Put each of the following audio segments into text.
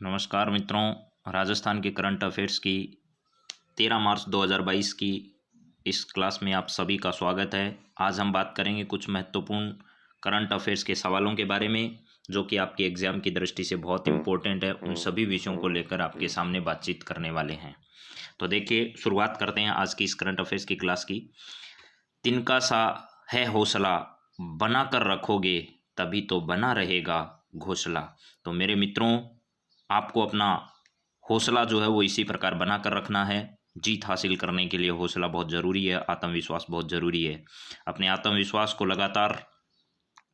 नमस्कार मित्रों, राजस्थान के करंट अफेयर्स की 13 मार्च 2022 की इस क्लास में आप सभी का स्वागत है। आज हम बात करेंगे कुछ महत्वपूर्ण करंट अफेयर्स के सवालों के बारे में जो कि आपके एग्जाम की दृष्टि से बहुत इम्पोर्टेंट है। उन सभी विषयों को लेकर आपके सामने बातचीत करने वाले हैं। तो देखिए, शुरुआत करते हैं आज की इस करंट अफेयर्स की क्लास की। तिनका सा है हौसला, बना कर रखोगे तभी तो बना रहेगा घोंसला। तो मेरे मित्रों, आपको अपना हौसला जो है वो इसी प्रकार बना कर रखना है। जीत हासिल करने के लिए हौसला बहुत ज़रूरी है, आत्मविश्वास बहुत ज़रूरी है। अपने आत्मविश्वास को लगातार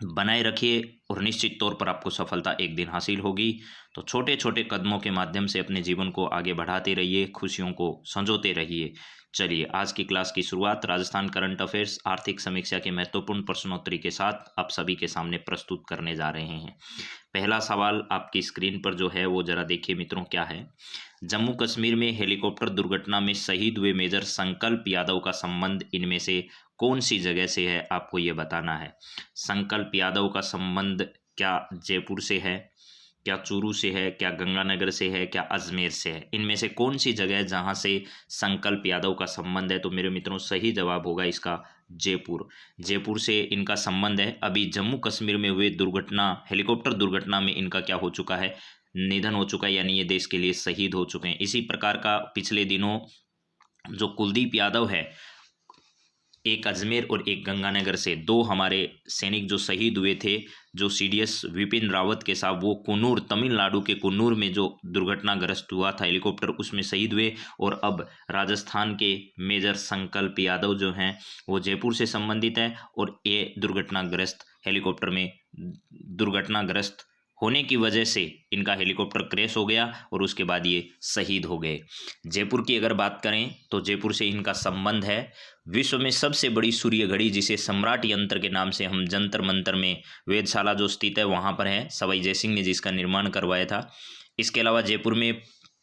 बनाए रखिए और निश्चित तौर पर आपको सफलता एक दिन हासिल होगी। तो छोटे छोटे कदमों के माध्यम से अपने जीवन को आगे बढ़ाते रहिए, खुशियों को संजोते रहिए। चलिए, आज की क्लास की शुरुआत राजस्थान करंट अफेयर्स आर्थिक समीक्षा के महत्वपूर्ण प्रश्नोत्तरी के साथ आप सभी के सामने प्रस्तुत करने जा रहे हैं। पहला सवाल आपकी स्क्रीन पर जो है वो जरा देखिए मित्रों, क्या है। जम्मू कश्मीर में हेलीकॉप्टर दुर्घटना में शहीद हुए मेजर संकल्प यादव का संबंध इनमें से कौन सी जगह से है, आपको ये बताना है। संकल्प यादव का संबंध क्या जयपुर से है, क्या चूरू से है, क्या गंगानगर से है, क्या अजमेर से है। इनमें से कौन सी जगह है जहां से संकल्प यादव का संबंध है? तो मेरे मित्रों, सही जवाब होगा इसका जयपुर। जयपुर से इनका संबंध है। अभी जम्मू कश्मीर में हुए दुर्घटना, हेलीकॉप्टर दुर्घटना में इनका क्या हो चुका है, निधन हो चुका है, यानी ये देश के लिए शहीद हो चुके हैं। इसी प्रकार का पिछले दिनों जो कुलदीप यादव है, एक अजमेर और एक गंगानगर से दो हमारे सैनिक जो शहीद हुए थे, जो सीडीएस विपिन रावत के साथ, वो कुन्नूर, तमिलनाडु के कुन्नूर में जो दुर्घटनाग्रस्त हुआ था हेलीकॉप्टर, उसमें शहीद हुए। और अब राजस्थान के मेजर संकल्प यादव जो हैं वो जयपुर से संबंधित है और ये दुर्घटनाग्रस्त हेलीकॉप्टर में दुर्घटनाग्रस्त होने की वजह से इनका हेलीकॉप्टर क्रैश हो गया और उसके बाद ये शहीद हो गए। जयपुर की अगर बात करें तो जयपुर से इनका संबंध है। विश्व में सबसे बड़ी सूर्य घड़ी, जिसे सम्राट यंत्र के नाम से हम जंतर मंतर में वेधशाला जो स्थित है वहाँ पर है, सवाई जयसिंह ने जिसका निर्माण करवाया था। इसके अलावा जयपुर में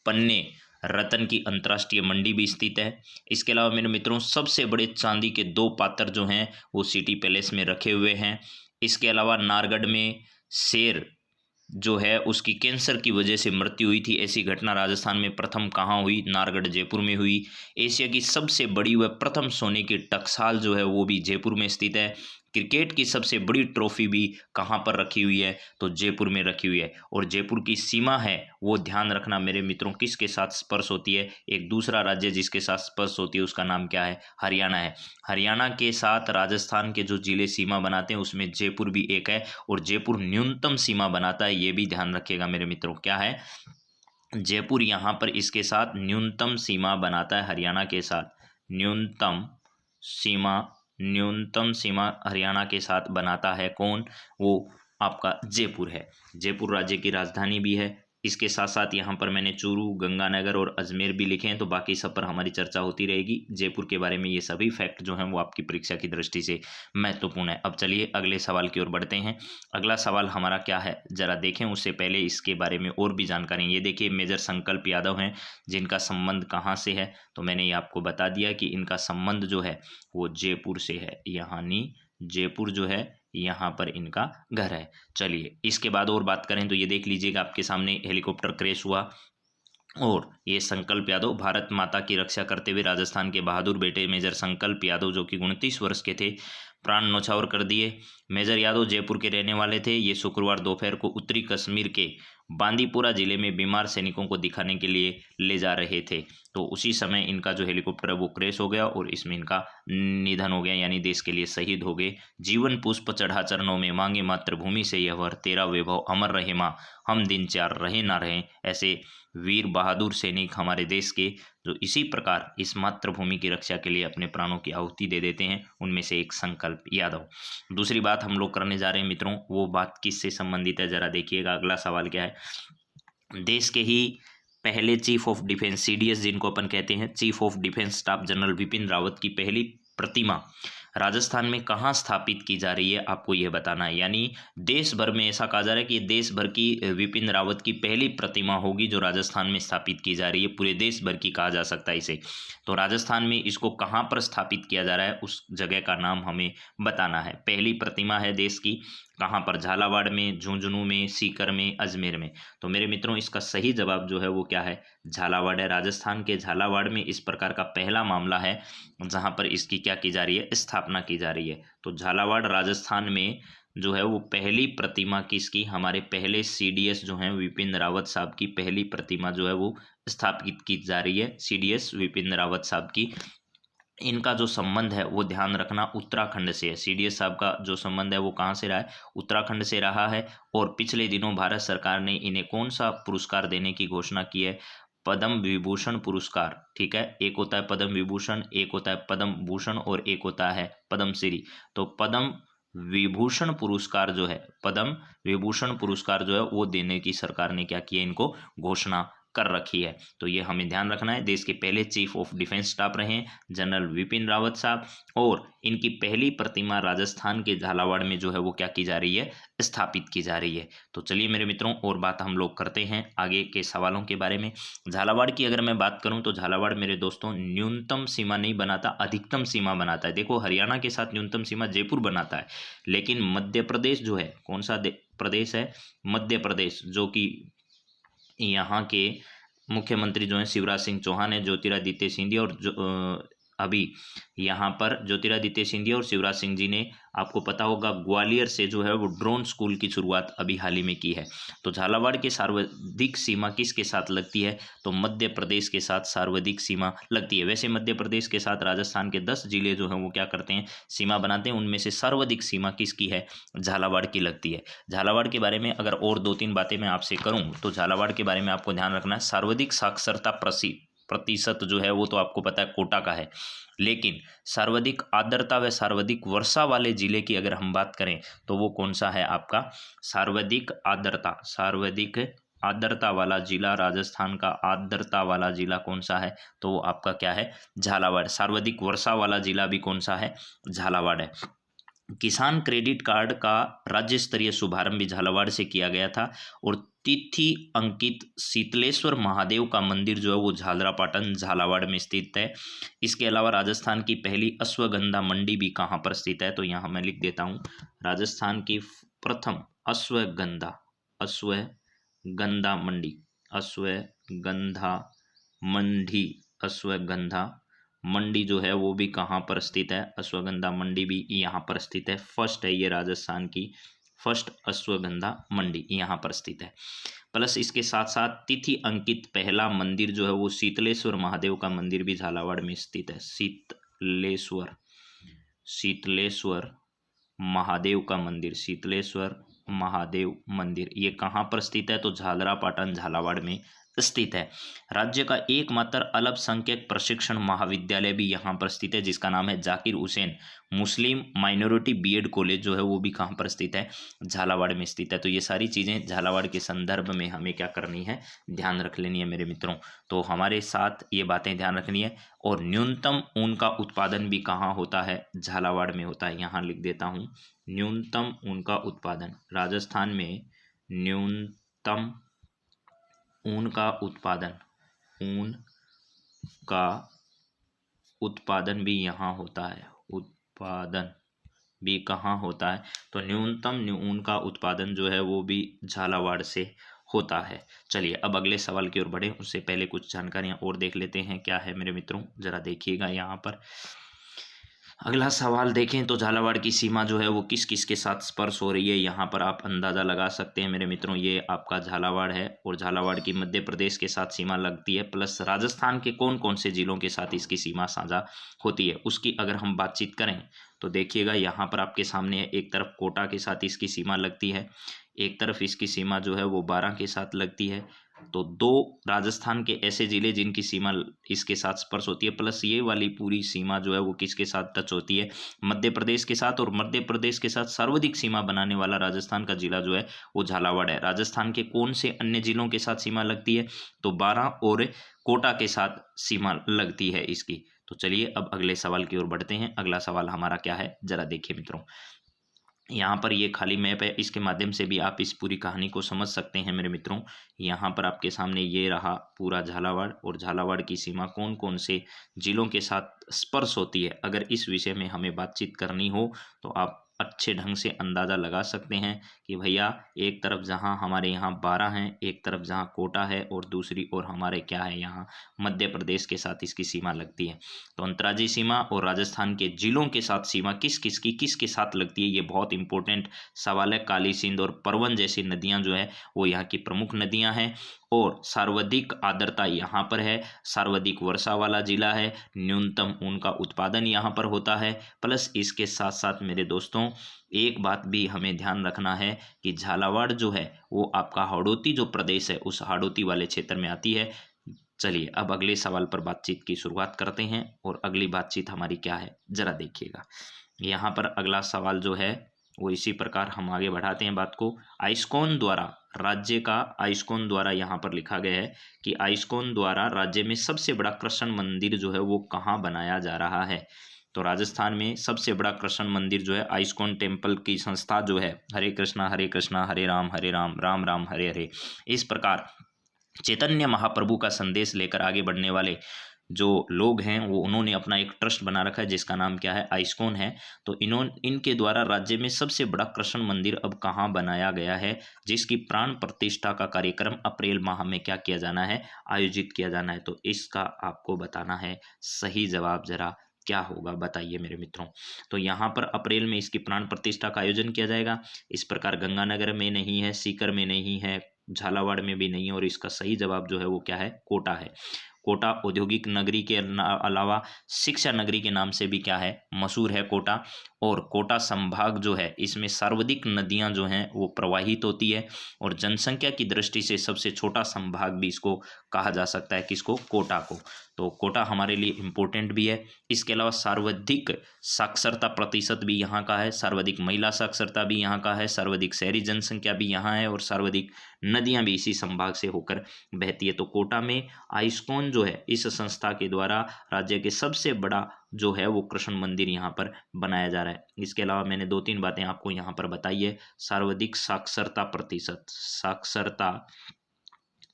पन्ने रतन की अंतर्राष्ट्रीय मंडी भी स्थित है। इसके अलावा मेरे मित्रों, सबसे बड़े चांदी के दो पात्र जो हैं वो सिटी पैलेस में रखे हुए हैं। इसके अलावा नारगढ़ में शेर जो है उसकी कैंसर की वजह से मृत्यु हुई थी। ऐसी घटना राजस्थान में प्रथम कहाँ हुई? नारगढ़ जयपुर में हुई। एशिया की सबसे बड़ी व प्रथम सोने की टकसाल जो है वो भी जयपुर में स्थित है। क्रिकेट की सबसे बड़ी ट्रॉफी भी कहाँ पर रखी हुई है? तो जयपुर में रखी हुई है। और जयपुर की सीमा है वो ध्यान रखना मेरे मित्रों, किसके साथ स्पर्श होती है? एक दूसरा राज्य जिसके साथ स्पर्श होती है उसका नाम क्या है? हरियाणा है। हरियाणा के साथ राजस्थान के जो जिले सीमा बनाते हैं उसमें जयपुर भी एक है। और जयपुर न्यूनतम सीमा बनाता है, ये भी ध्यान रखिएगा मेरे मित्रों। क्या है? जयपुर यहाँ पर इसके साथ न्यूनतम सीमा बनाता है, हरियाणा के साथ सीमा न्यूनतम सीमा हरियाणा के साथ बनाता है। कौन? वो आपका जयपुर है। जयपुर राज्य की राजधानी भी है। इसके साथ साथ यहाँ पर मैंने चूरू, गंगानगर और अजमेर भी लिखे हैं, तो बाकी सब पर हमारी चर्चा होती रहेगी। जयपुर के बारे में ये सभी फैक्ट जो हैं वो आपकी परीक्षा की दृष्टि से महत्वपूर्ण है। अब चलिए अगले सवाल की ओर बढ़ते हैं। अगला सवाल हमारा क्या है जरा देखें, उससे पहले इसके बारे में और भी जानकारी। ये देखिए, मेजर संकल्प यादव हैं जिनका संबंध कहाँ से है, तो मैंने ये आपको बता दिया कि इनका संबंध जो है वो जयपुर से है। यानी जयपुर जो है यहाँ पर इनका घर है। चलिए, इसके बाद और बात करें तो ये देख लीजिएगा, आपके सामने हेलीकॉप्टर क्रैश हुआ और ये संकल्प यादव भारत माता की रक्षा करते हुए राजस्थान के बहादुर बेटे मेजर संकल्प यादव जो कि 29 वर्ष के थे, प्राण न्यौछावर कर दिए। मेजर यादव जयपुर के रहने वाले थे। ये शुक्रवार दोपहर को उत्तरी कश्मीर के बांदीपुरा जिले में बीमार सैनिकों को दिखाने के लिए ले जा रहे थे। तो उसी समय इनका जो हेलीकॉप्टर है वो क्रैश हो गया और इसमें इनका निधन हो गया, यानी देश के लिए शहीद हो गए। जीवन पुष्प चढ़ा चरणों में, मांगे मातृभूमि से यह वर, तेरा वैभव अमर रहे माँ, हम दिन चार रहे ना रहे। ऐसे वीर बहादुर सैनिक हमारे देश के जो इसी प्रकार इस मातृभूमि की रक्षा के लिए अपने प्राणों की आहुति दे देते हैं, उनमें से एक संकल्प यादव। दूसरी बात हम लोग करने जा रहे हैं मित्रों, वो बात किससे संबंधित है जरा देखिएगा। अगला सवाल क्या है। देश के ही पहले चीफ ऑफ डिफेंस, सीडीएस जिनको अपन कहते हैं, chief of defence staff general Vipin Rawat की पहली प्रतिमा राजस्थान में कहाँ स्थापित की जा रही है आपको ये बताना है। यानी देश भर में ऐसा कहा जा रहा है कि देश भर की विपिन रावत की पहली प्रतिमा होगी जो राजस्थान में स्थापित की जा रही है, पूरे देश भर की कहा जा सकता है इसे। तो राजस्थान में इसको कहाँ पर स्थापित किया जा रहा है उस जगह का नाम हमें बताना है। पहली प्रतिमा है देश की, कहाँ पर? झालावाड़ में, झुंझुनू में, सीकर में, अजमेर में। तो मेरे मित्रों इसका सही जवाब जो है वो क्या है? झालावाड़ है। राजस्थान के झालावाड़ में इस प्रकार का पहला मामला है जहाँ पर इसकी क्या की जा रही है? स्थापना की जा रही है। तो झालावाड़ राजस्थान में जो है वो पहली प्रतिमा किसकी? हमारे पहले सीडीएस जो हैं विपिन रावत साहब की पहली प्रतिमा जो है वो स्थापित की जा रही है, सीडीएस विपिन रावत साहब की। इनका जो संबंध है वो ध्यान रखना उत्तराखंड से है। सीडीएस साहब का जो संबंध है वो कहाँ से रहा है? उत्तराखंड से रहा है। और पिछले दिनों भारत सरकार ने इन्हें कौन सा पुरस्कार देने की घोषणा की है? पद्म विभूषण पुरस्कार। ठीक है, एक होता है पद्म विभूषण, एक होता है पद्म भूषण और एक होता है पद्मश्री। तो पद्म विभूषण पुरस्कार जो है, पद्म विभूषण पुरस्कार जो है वो देने की सरकार ने क्या किया? इनको घोषणा कर रखी है। तो ये हमें ध्यान रखना है। देश के पहले चीफ ऑफ डिफेंस स्टाफ रहे हैं जनरल विपिन रावत साहब, और इनकी पहली प्रतिमा राजस्थान के झालावाड़ में जो है वो क्या की जा रही है? स्थापित की जा रही है। तो चलिए मेरे मित्रों और बात हम लोग करते हैं आगे के सवालों के बारे में। झालावाड़ की अगर मैं बात करूं तो झालावाड़ मेरे दोस्तों न्यूनतम सीमा नहीं बनाता, अधिकतम सीमा बनाता है। देखो हरियाणा के साथ न्यूनतम सीमा जयपुर बनाता है, लेकिन मध्य प्रदेश जो है, कौन सा प्रदेश है? मध्य प्रदेश, जो कि यहाँ के मुख्यमंत्री जो हैं शिवराज सिंह चौहान है, ज्योतिरादित्य सिंधिया, और अभी यहाँ पर ज्योतिरादित्य सिंधिया और शिवराज सिंह जी ने, आपको पता होगा, ग्वालियर से जो है वो ड्रोन स्कूल की शुरुआत अभी हाल ही में की है। तो झालावाड़ की सर्वाधिक सीमा किसके साथ लगती है? तो मध्य प्रदेश के साथ सर्वाधिक सीमा लगती है। वैसे मध्य प्रदेश के साथ राजस्थान के 10 जिले जो हैं वो क्या करते हैं? सीमा बनाते हैं। उनमें से सर्वाधिक सीमा किसकी है? झालावाड़ की लगती है। झालावाड़ के बारे में अगर और 2-3 बातें मैं आपसे करूं तो झालावाड़ के बारे में आपको ध्यान रखना है, सर्वाधिक साक्षरता प्रतिशत जो है वो तो आपको पता है कोटा का है, लेकिन सर्वाधिक आर्द्रता व सर्वाधिक वर्षा वाले जिले की अगर हम बात करें तो वो कौन सा है आपका? सर्वाधिक आर्द्रता वाला जिला, राजस्थान का आर्द्रता वाला जिला कौन सा है? तो वो आपका क्या है? झालावाड़। सर्वाधिक वर्षा वाला जिला भी कौन सा है? झालावाड़ है। किसान क्रेडिट कार्ड का राज्य स्तरीय शुभारंभ भी झालावाड़ से किया गया था। और तिथि अंकित शीतलेश्वर महादेव का मंदिर जो है वो झालरापाटन झालावाड़ में स्थित है। इसके अलावा राजस्थान की पहली अश्वगंधा मंडी भी कहाँ पर स्थित है? तो यहाँ मैं लिख देता हूँ, राजस्थान की प्रथम अश्वगंधा मंडी जो है वो भी कहाँ पर स्थित है? अश्वगंधा मंडी भी यहाँ पर स्थित है। फर्स्ट है ये राजस्थान की फर्स्ट अश्वगंधा मंडी यहाँ पर स्थित है। प्लस इसके साथ साथ तिथि अंकित पहला मंदिर जो है वो शीतलेश्वर महादेव का मंदिर भी झालावाड़ में स्थित है। शीतलेश्वर महादेव मंदिर ये कहाँ पर स्थित है? तो झालरापाटन झालावाड़ में स्थित है। राज्य का एकमात्र अल्पसंख्यक प्रशिक्षण महाविद्यालय भी यहाँ पर स्थित है, जिसका नाम है Zakir Hussain Muslim minority BEd college जो है वो भी कहाँ पर स्थित है? झालावाड़ में स्थित है। तो ये सारी चीज़ें झालावाड़ के संदर्भ में हमें क्या करनी है? ध्यान रख लेनी है मेरे मित्रों। तो हमारे साथ ये बातें ध्यान रखनी है। और न्यूनतम ऊन का उत्पादन भी कहाँ होता है? झालावाड़ में होता है। यहाँ लिख देता हूँ, न्यूनतम ऊन का उत्पादन राजस्थान में, न्यूनतम ऊन का उत्पादन भी यहाँ होता है। उत्पादन भी कहाँ होता है? तो न्यूनतम ऊन का उत्पादन जो है वो भी झालावाड़ से होता है। चलिए अब अगले सवाल की ओर बढ़े, उससे पहले कुछ जानकारियाँ और देख लेते हैं। क्या है मेरे मित्रों, जरा देखिएगा यहाँ पर। अगला सवाल देखें तो झालावाड़ की सीमा जो है वो किस किस के साथ स्पर्श हो रही है? यहाँ पर आप अंदाज़ा लगा सकते हैं मेरे मित्रों, ये आपका झालावाड़ है और झालावाड़ की मध्य प्रदेश के साथ सीमा लगती है। प्लस राजस्थान के कौन कौन से जिलों के साथ इसकी सीमा साझा होती है उसकी अगर हम बातचीत करें तो देखिएगा यहाँ पर आपके सामने एक तरफ कोटा के साथ इसकी सीमा लगती है, एक तरफ इसकी सीमा जो है वो 12 के साथ लगती है। तो 2 राजस्थान के ऐसे जिले जिनकी सीमा इसके साथ स्पर्श होती है। प्लस ये वाली पूरी सीमा जो है वो किसके साथ टच होती है? मध्य प्रदेश के साथ। और मध्य प्रदेश के साथ सर्वाधिक सीमा बनाने वाला राजस्थान का जिला जो है वो झालावाड़ है। राजस्थान के कौन से अन्य जिलों के साथ सीमा लगती है? तो 12 और कोटा के साथ सीमा लगती है इसकी। तो चलिए अब अगले सवाल की ओर बढ़ते हैं। अगला सवाल हमारा क्या है, जरा देखिए मित्रों। यहाँ पर ये खाली मैप है, इसके माध्यम से भी आप इस पूरी कहानी को समझ सकते हैं मेरे मित्रों। यहाँ पर आपके सामने ये रहा पूरा झालावाड़, और झालावाड़ की सीमा कौन कौन से जिलों के साथ स्पर्श होती है। अगर इस विषय में हमें बातचीत करनी हो तो आप अच्छे ढंग से अंदाज़ा लगा सकते हैं कि भैया एक तरफ जहाँ हमारे यहाँ 12 हैं, एक तरफ जहाँ कोटा है, और दूसरी ओर हमारे क्या है यहाँ मध्य प्रदेश के साथ इसकी सीमा लगती है। तो अंतर्राज्यीय सीमा और राजस्थान के जिलों के साथ सीमा किसके साथ लगती है, ये बहुत इंपॉर्टेंट सवाल है। काली सिंध और परवन जैसी नदियां जो है वो यहाँ की प्रमुख नदियां हैं, और सर्वाधिक आर्द्रता यहाँ पर है, सर्वाधिक वर्षा वाला जिला है, न्यूनतम ऊन का उत्पादन यहाँ पर होता है। प्लस इसके साथ साथ मेरे दोस्तों एक बात भी हमें ध्यान रखना है कि झालावाड़ जो है वो आपका हाड़ौती जो प्रदेश है उस हाड़ौती वाले क्षेत्र में आती है। चलिए अब अगले सवाल पर बातचीत की शुरुआत करते हैं, और अगली बातचीत हमारी क्या है जरा देखिएगा। यहाँ पर अगला सवाल जो है वो इसी प्रकार हम आगे बढ़ाते हैं बात को। आइस्कॉन द्वारा राज्य का, आइस्कॉन द्वारा यहाँ पर लिखा गया है कि आइस्कॉन द्वारा राज्य में सबसे बड़ा कृष्ण मंदिर जो है वो कहाँ बनाया जा रहा है। तो राजस्थान में सबसे बड़ा कृष्ण मंदिर जो है आइस्कॉन टेम्पल की संस्था जो है, हरे कृष्णा हरे राम राम राम हरे हरे, इस प्रकार चैतन्य महाप्रभु का संदेश लेकर आगे बढ़ने वाले जो लोग हैं वो उन्होंने अपना एक ट्रस्ट बना रखा है जिसका नाम क्या है, आइस्कॉन है। तो इनके द्वारा राज्य में सबसे बड़ा कृष्ण मंदिर अब कहाँ बनाया गया है, जिसकी प्राण प्रतिष्ठा का कार्यक्रम अप्रैल माह में क्या किया जाना है, आयोजित किया जाना है। तो इसका आपको बताना है सही जवाब, जरा क्या होगा बताइए मेरे मित्रों। तो यहाँ पर अप्रैल में इसकी प्राण प्रतिष्ठा का आयोजन किया जाएगा। इस प्रकार गंगानगर में नहीं है, सीकर में नहीं है, झालावाड़ में भी नहीं है, और इसका सही जवाब जो है वो क्या है, कोटा है। कोटा औद्योगिक नगरी के अलावा शिक्षा नगरी के नाम से भी क्या है, मशहूर है कोटा। और कोटा संभाग जो है इसमें सर्वाधिक नदियां जो हैं वो प्रवाहित होती है, और जनसंख्या की दृष्टि से सबसे छोटा संभाग भी इसको कहा जा सकता है, किसको, कोटा को। तो कोटा हमारे लिए इम्पोर्टेंट भी है। इसके अलावा सर्वाधिक साक्षरता प्रतिशत भी यहाँ का है, सर्वाधिक महिला साक्षरता भी यहाँ का है, सर्वाधिक शहरी जनसंख्या भी यहाँ है, और सर्वाधिक नदियाँ भी इसी संभाग से होकर बहती है। तो कोटा में आइस्कॉन जो है इस संस्था के द्वारा राज्य के सबसे बड़ा जो है वो कृष्ण मंदिर यहाँ पर बनाया जा रहा है। इसके अलावा मैंने 2-3 बातें आपको यहाँ पर बताई है। सर्वाधिक साक्षरता प्रतिशत, साक्षरता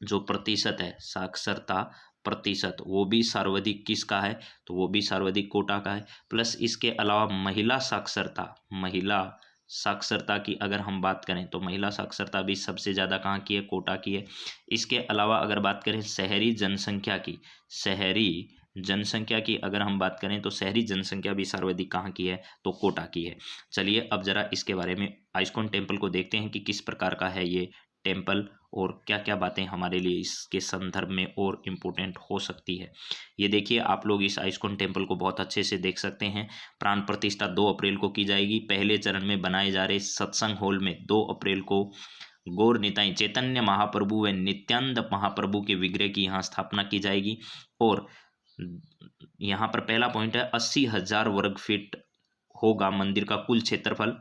जो प्रतिशत है, साक्षरता प्रतिशत वो भी सर्वाधिक किसका है, तो वो भी सर्वाधिक कोटा का है। प्लस इसके अलावा महिला साक्षरता, महिला साक्षरता की अगर हम बात करें तो महिला साक्षरता भी सबसे ज़्यादा कहाँ की है, कोटा की है। इसके अलावा अगर बात करें शहरी जनसंख्या की, शहरी जनसंख्या की अगर हम बात करें तो शहरी जनसंख्या भी सर्वाधिक कहाँ की है, तो कोटा की है। चलिए अब जरा इसके बारे में आइस्कॉन टेम्पल को देखते हैं कि किस प्रकार का है ये टेम्पल, और क्या क्या बातें हमारे लिए इसके संदर्भ में और इम्पोर्टेंट हो सकती है। ये देखिए आप लोग इस आइस्कॉन टेम्पल को बहुत अच्छे से देख सकते हैं। प्राण प्रतिष्ठा 2 अप्रैल को की जाएगी। पहले चरण में बनाए जा रहे सत्संग हॉल में 2 अप्रैल को गौर निताई चैतन्य महाप्रभु व नित्यानंद महाप्रभु के विग्रह की यहाँ स्थापना की जाएगी। और यहाँ पर पहला पॉइंट है 80,000 वर्ग फीट होगा मंदिर का कुल क्षेत्रफल।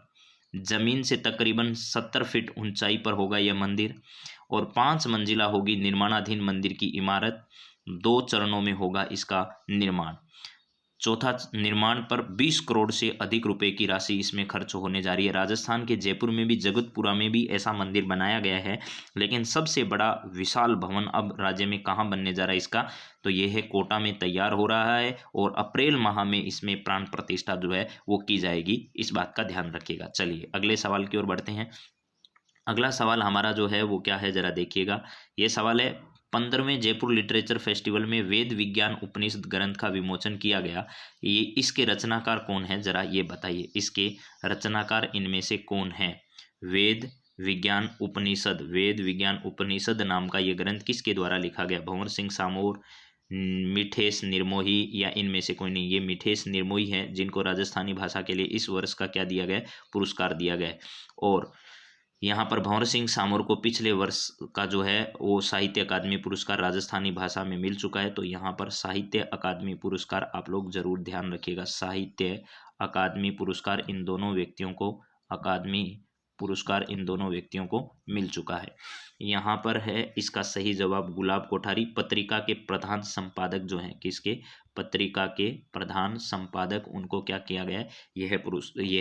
जमीन से तकरीबन 70 फीट ऊंचाई पर होगा यह मंदिर, और 5 मंजिला होगी निर्माणाधीन मंदिर की इमारत। 2 चरणों में होगा इसका निर्माण। चौथा निर्माण पर 20 करोड़ से अधिक रुपए की राशि इसमें खर्च होने जा रही है। राजस्थान के जयपुर में भी, जगतपुरा में भी ऐसा मंदिर बनाया गया है, लेकिन सबसे बड़ा विशाल भवन अब राज्य में कहाँ बनने जा रहा है इसका, तो ये है कोटा में तैयार हो रहा है, और अप्रैल माह में इसमें प्राण प्रतिष्ठा जो है वो की जाएगी। इस बात का ध्यान रखिएगा। चलिए अगले सवाल की ओर बढ़ते हैं। अगला सवाल हमारा जो है वो क्या है, जरा देखिएगा। ये सवाल है 15वें जयपुर लिटरेचर फेस्टिवल में वेद विज्ञान उपनिषद ग्रंथ का विमोचन किया गया। ये इसके रचनाकार कौन है, जरा ये बताइए, इसके रचनाकार इनमें से कौन है। वेद विज्ञान उपनिषद, वेद विज्ञान उपनिषद नाम का ये ग्रंथ किसके द्वारा लिखा गया, भंवर सिंह सामोर, मिठेश निर्मोही, या इनमें से कोई नहीं। ये मिठेश निर्मोही हैं जिनको राजस्थानी भाषा के लिए इस वर्ष का क्या दिया गया, पुरस्कार दिया गया। और यहाँ पर भंवर सिंह सामोर को पिछले वर्ष का जो है वो साहित्य अकादमी पुरस्कार राजस्थानी भाषा में मिल चुका है। तो यहाँ पर साहित्य अकादमी पुरस्कार आप लोग जरूर ध्यान रखिएगा, साहित्य अकादमी पुरस्कार इन दोनों व्यक्तियों को अकादमी पुरस्कार इन दोनों व्यक्तियों को मिल चुका है। यहाँ पर है इसका सही जवाब गुलाब कोठारी, पत्रिका के प्रधान संपादक जो हैं, किसके, पत्रिका के प्रधान संपादक, उनको क्या किया गया है, यह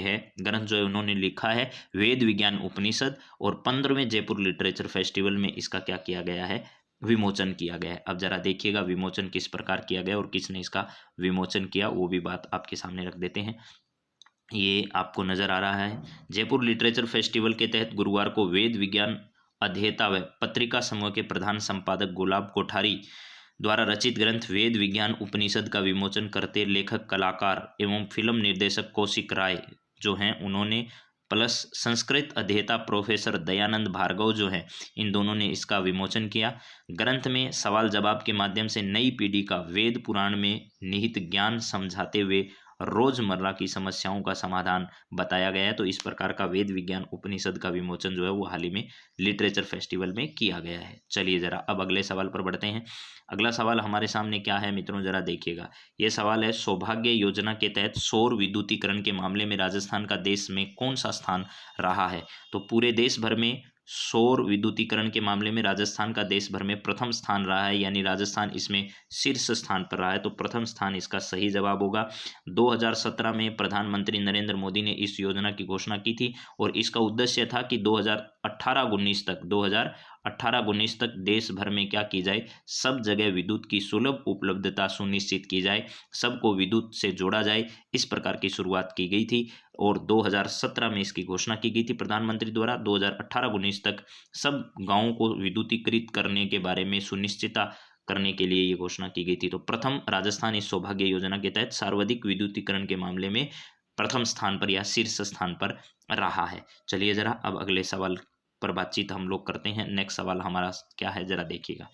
है ग्रंथ जो है उन्होंने लिखा है वेद विज्ञान उपनिषद, और 15वें जयपुर लिटरेचर फेस्टिवल में इसका क्या किया गया है, विमोचन किया गया है। अब जरा देखिएगा विमोचन किस प्रकार किया गया और किसने इसका विमोचन किया, वो भी बात आपके सामने रख देते हैं। ये आपको नजर आ रहा है, जयपुर लिटरेचर फेस्टिवल के तहत गुरुवार को वेद विज्ञान अध्येता व पत्रिका समूह के प्रधान संपादक गुलाब कोठारी द्वारा रचित ग्रंथ वेद विज्ञान उपनिषद का विमोचन करते लेखक, कलाकार एवं फिल्म निर्देशक कौशिक राय जो हैं उन्होंने, प्लस संस्कृत अध्येता प्रोफेसर दयानंद भार्गव जो हैं, इन दोनों ने इसका विमोचन किया। ग्रंथ में सवाल जवाब के माध्यम से नई पीढ़ी का वेद पुराण में निहित ज्ञान समझाते हुए रोजमर्रा की समस्याओं का समाधान बताया गया है। तो इस प्रकार का वेद विज्ञान उपनिषद का विमोचन जो है वो हाल ही में लिटरेचर फेस्टिवल में किया गया है। चलिए जरा अब अगले सवाल पर बढ़ते हैं। अगला सवाल हमारे सामने क्या है मित्रों, जरा देखिएगा। ये सवाल है, सौभाग्य योजना के तहत सौर विद्युतीकरण के मामले में राजस्थान का देश में कौन सा स्थान रहा है। तो पूरे देश भर में सौर विद्युतीकरण के मामले में राजस्थान का देश भर में प्रथम स्थान रहा है, यानी राजस्थान इसमें शीर्ष स्थान पर रहा है। तो प्रथम स्थान इसका सही जवाब होगा। 2017 में प्रधानमंत्री नरेंद्र मोदी ने इस योजना की घोषणा की थी और इसका उद्देश्य था कि 2018-19 तक देश भर में क्या की जाए, सब जगह विद्युत की सुलभ उपलब्धता सुनिश्चित की जाए, सबको विद्युत से जोड़ा जाए, इस प्रकार की शुरुआत की गई थी और 2017 में इसकी घोषणा की गई थी प्रधानमंत्री द्वारा। 2018-19 तक सब गांवों को विद्युतीकृत करने के बारे में सुनिश्चितता करने के लिए ये घोषणा की गई थी। तो प्रथम राजस्थान इस सौभाग्य योजना के तहत सर्वाधिक विद्युतीकरण के मामले में प्रथम स्थान पर या शीर्ष स्थान पर रहा है। चलिए जरा अब अगले सवाल पर बातचीत हम लोग करते हैं। नेक्स्ट सवाल हमारा क्या है, जरा देखिएगा।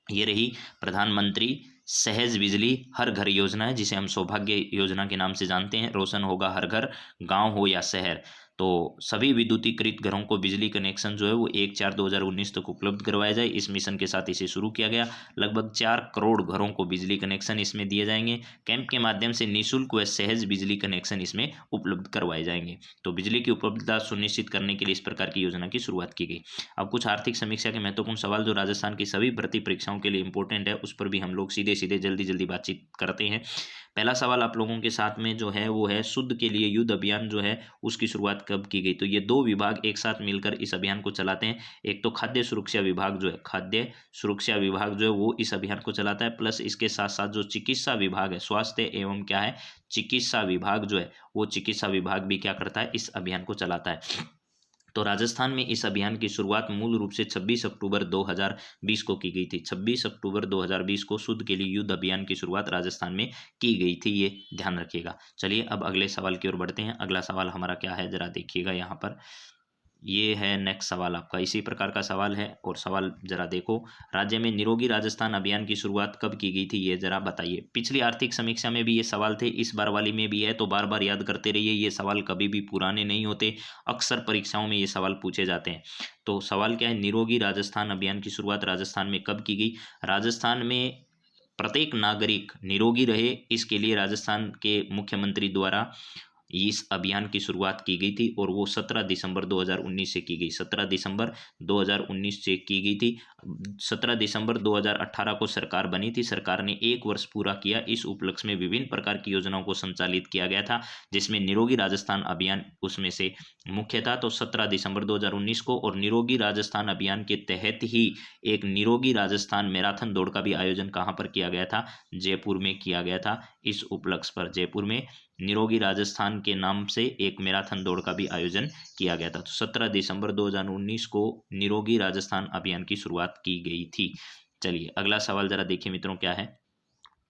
ये रही प्रधानमंत्री सहज बिजली हर घर योजना है, जिसे हम सौभाग्य योजना के नाम से जानते हैं। रोशन होगा हर घर, गांव हो या शहर। तो सभी विद्युतीकृत घरों को बिजली कनेक्शन जो है वो 1/4/2019 तक उपलब्ध करवाया जाए, इस मिशन के साथ इसे शुरू किया गया। लगभग 4 करोड़ घरों को बिजली कनेक्शन इसमें दिए जाएंगे। कैंप के माध्यम से निःशुल्क व सहज बिजली कनेक्शन इसमें उपलब्ध करवाए जाएंगे। तो बिजली की उपलब्धता सुनिश्चित करने के लिए इस प्रकार की योजना की शुरुआत की गई। अब कुछ आर्थिक समीक्षा के महत्वपूर्ण सवाल जो राजस्थान की सभी भर्ती परीक्षाओं के लिए इंपॉर्टेंट है, उस पर भी हम लोग सीधे सीधे जल्दी बातचीत करते हैं। पहला सवाल आप लोगों के साथ में जो है वो है, शुद्ध के लिए युद्ध अभियान जो है उसकी शुरुआत कब की गई। तो ये 2 विभाग एक साथ मिलकर इस अभियान को चलाते हैं। एक तो खाद्य सुरक्षा विभाग जो है, खाद्य सुरक्षा विभाग जो है वो इस अभियान को चलाता है, प्लस इसके साथ साथ जो चिकित्सा विभाग है, स्वास्थ्य एवं क्या है, चिकित्सा विभाग जो है वो चिकित्सा विभाग भी क्या करता है, इस अभियान को चलाता है। तो राजस्थान में इस अभियान की शुरुआत मूल रूप से 26 अक्टूबर 2020 को की गई थी। 26 अक्टूबर 2020 को शुद्ध के लिए युद्ध अभियान की शुरुआत राजस्थान में की गई थी, ये ध्यान रखिएगा। चलिए अब अगले सवाल की ओर बढ़ते हैं। अगला सवाल हमारा क्या है, जरा देखिएगा यहाँ पर। ये है नेक्स्ट सवाल आपका, इसी प्रकार का सवाल है और सवाल जरा देखो। राज्य में निरोगी राजस्थान अभियान की शुरुआत कब की गई थी, ये जरा बताइए। पिछली आर्थिक समीक्षा में भी ये सवाल थे, इस बार वाली में भी है, तो बार बार याद करते रहिए। ये सवाल कभी भी पुराने नहीं होते, अक्सर परीक्षाओं में ये सवाल पूछे जाते हैं। तो सवाल क्या है, निरोगी राजस्थान अभियान की शुरुआत राजस्थान में कब की गई। राजस्थान में प्रत्येक नागरिक निरोगी रहे, इसके लिए राजस्थान के मुख्यमंत्री द्वारा इस अभियान की शुरुआत की गई थी और वो 17 दिसंबर 2019 से की गई। 17 दिसंबर 2019 से की गई थी। 17 दिसंबर 2018 को सरकार बनी थी, सरकार ने 1 वर्ष पूरा किया। इस उपलक्ष्य में विभिन्न प्रकार की योजनाओं को संचालित किया गया था, जिसमें निरोगी राजस्थान अभियान उसमें से मुख्य था। तो 17 दिसंबर 2019 को, और निरोगी राजस्थान अभियान के तहत ही एक निरोगी राजस्थान मैराथन दौड़ का भी आयोजन कहाँ पर किया गया था, जयपुर में किया गया था। इस उपलक्ष्य पर जयपुर में निरोगी राजस्थान के नाम से एक मैराथन दौड़ का भी आयोजन किया गया था। तो 17 दिसंबर 2019 को निरोगी राजस्थान अभियान की शुरुआत की गई थी। चलिए अगला सवाल जरा देखिए मित्रों क्या है।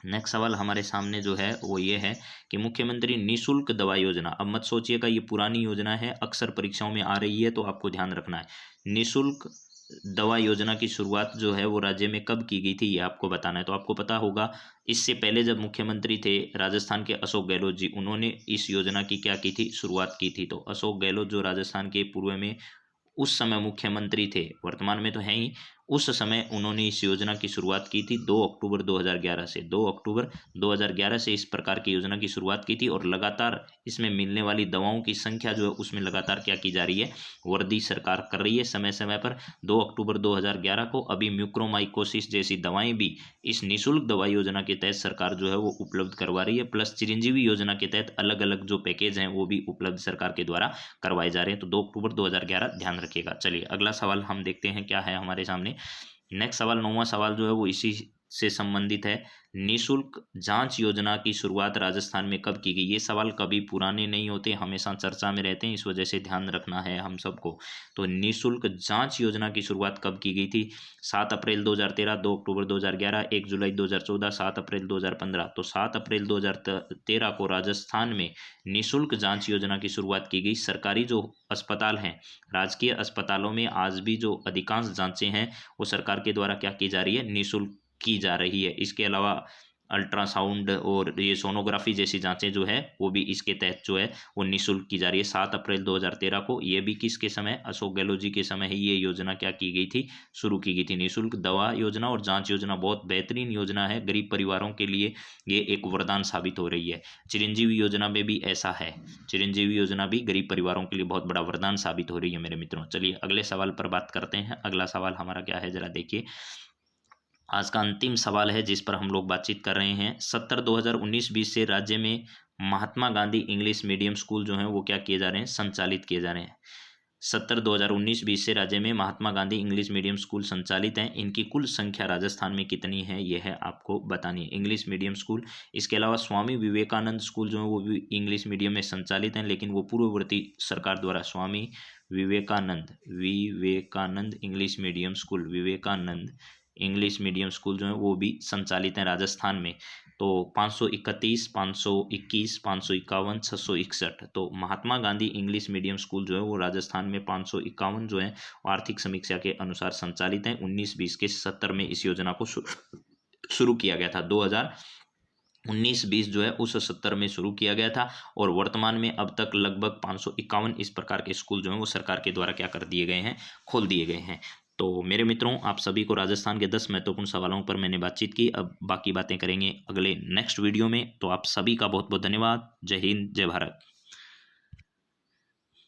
नेक्स्ट सवाल हमारे सामने जो है वो ये है कि मुख्यमंत्री निःशुल्क दवा योजना, अब मत सोचिएगा ये पुरानी योजना है, अक्सर परीक्षाओं में आ रही है, तो आपको ध्यान रखना है। निःशुल्क दवा योजना की शुरुआत जो है वो राज्य में कब की गई थी, ये आपको बताना है। तो आपको पता होगा, इससे पहले जब मुख्यमंत्री थे राजस्थान के अशोक गहलोत जी, उन्होंने इस योजना की क्या की थी, शुरुआत की थी। तो अशोक गहलोत जो राजस्थान के पूर्व में उस समय मुख्यमंत्री थे, वर्तमान में तो हैं ही, उस समय उन्होंने इस योजना की शुरुआत की थी 2 अक्टूबर 2011 से। 2 अक्टूबर 2011 से इस प्रकार की योजना की शुरुआत की थी और लगातार इसमें मिलने वाली दवाओं की संख्या जो है उसमें लगातार क्या की जा रही है, वृद्धि सरकार कर रही है समय समय पर। 2 अक्टूबर 2011 को अभी म्यूक्रोमाइकोसिस जैसी दवाएं भी इस निःशुल्क दवा योजना के तहत सरकार जो है वो उपलब्ध करवा रही है। प्लस चिरंजीवी योजना के तहत अलग अलग जो पैकेज हैं वो भी उपलब्ध सरकार के द्वारा करवाए जा रहे हैं। तो 2 अक्टूबर 2011 ध्यान रखिएगा। चलिए अगला सवाल हम देखते हैं क्या है हमारे सामने। नेक्स्ट सवाल, 9वां सवाल जो है वो इसी से संबंधित है। निःशुल्क जांच योजना की शुरुआत राजस्थान में कब की गई? ये सवाल कभी पुराने नहीं होते, हमेशा चर्चा में रहते हैं, इस वजह से ध्यान रखना है हम सबको। तो निःशुल्क जांच योजना की शुरुआत कब की गई थी? 7 अप्रैल 2013, 2 अक्टूबर 2011, 1 जुलाई 2014, 7 अप्रैल 2015। तो 7 अप्रैल 2013 को राजस्थान में निःशुल्क जांच योजना की शुरुआत की गई। सरकारी जो अस्पताल हैं, राजकीय अस्पतालों में आज भी जो अधिकांश जांचें हैं वो सरकार के द्वारा क्या की जा रही है, निःशुल्क की जा रही है। इसके अलावा अल्ट्रासाउंड और ये सोनोग्राफी जैसी जांचें जो है वो भी इसके तहत जो है वो निःशुल्क की जा रही है। 7 अप्रैल 2013 को, ये भी किसके समय, अशोक गहलोत जी के समय ही ये योजना क्या की गई थी, शुरू की गई थी। निःशुल्क दवा योजना और जांच योजना बहुत बेहतरीन योजना है, गरीब परिवारों के लिए ये एक वरदान साबित हो रही है। चिरंजीवी योजना में भी ऐसा है, चिरंजीवी योजना भी गरीब परिवारों के लिए बहुत बड़ा वरदान साबित हो रही है मेरे मित्रों। चलिए अगले सवाल पर बात करते हैं। अगला सवाल हमारा क्या है जरा देखिए। आज का अंतिम सवाल है जिस पर हम लोग बातचीत कर रहे हैं। 70 2019-20 से राज्य में Mahatma Gandhi English medium school जो हैं वो क्या किए जा रहे हैं, संचालित किए जा रहे हैं। 70 2019-20 से राज्य में Mahatma Gandhi English medium school संचालित हैं। इनकी कुल संख्या राजस्थान में कितनी है यह है आपको बतानी है। इंग्लिश मीडियम स्कूल, इसके अलावा स्वामी विवेकानंद स्कूल जो है वो भी इंग्लिश मीडियम में संचालित हैं, लेकिन वो पूर्ववर्ती सरकार द्वारा Swami Vivekananda English medium school, Vivekananda English medium school जो है वो भी संचालित हैं राजस्थान में। तो 531, 521, 551, 661। तो Mahatma Gandhi English medium school जो है वो राजस्थान में 551 जो है आर्थिक समीक्षा के अनुसार संचालित हैं। 19-20 के 70 में इस योजना को शुरू किया गया था। 2019-20 जो है उस 70 में शुरू किया गया था और वर्तमान में अब तक लगभग 551 इस प्रकार के स्कूल जो हैं वो सरकार के द्वारा क्या कर दिए गए हैं, खोल दिए गए हैं। तो मेरे मित्रों, आप सभी को राजस्थान के 10 महत्वपूर्ण सवालों पर मैंने बातचीत की। अब बाकी बातें करेंगे अगले नेक्स्ट वीडियो में। तो आप सभी का बहुत बहुत धन्यवाद। जय हिंद, जय भारत।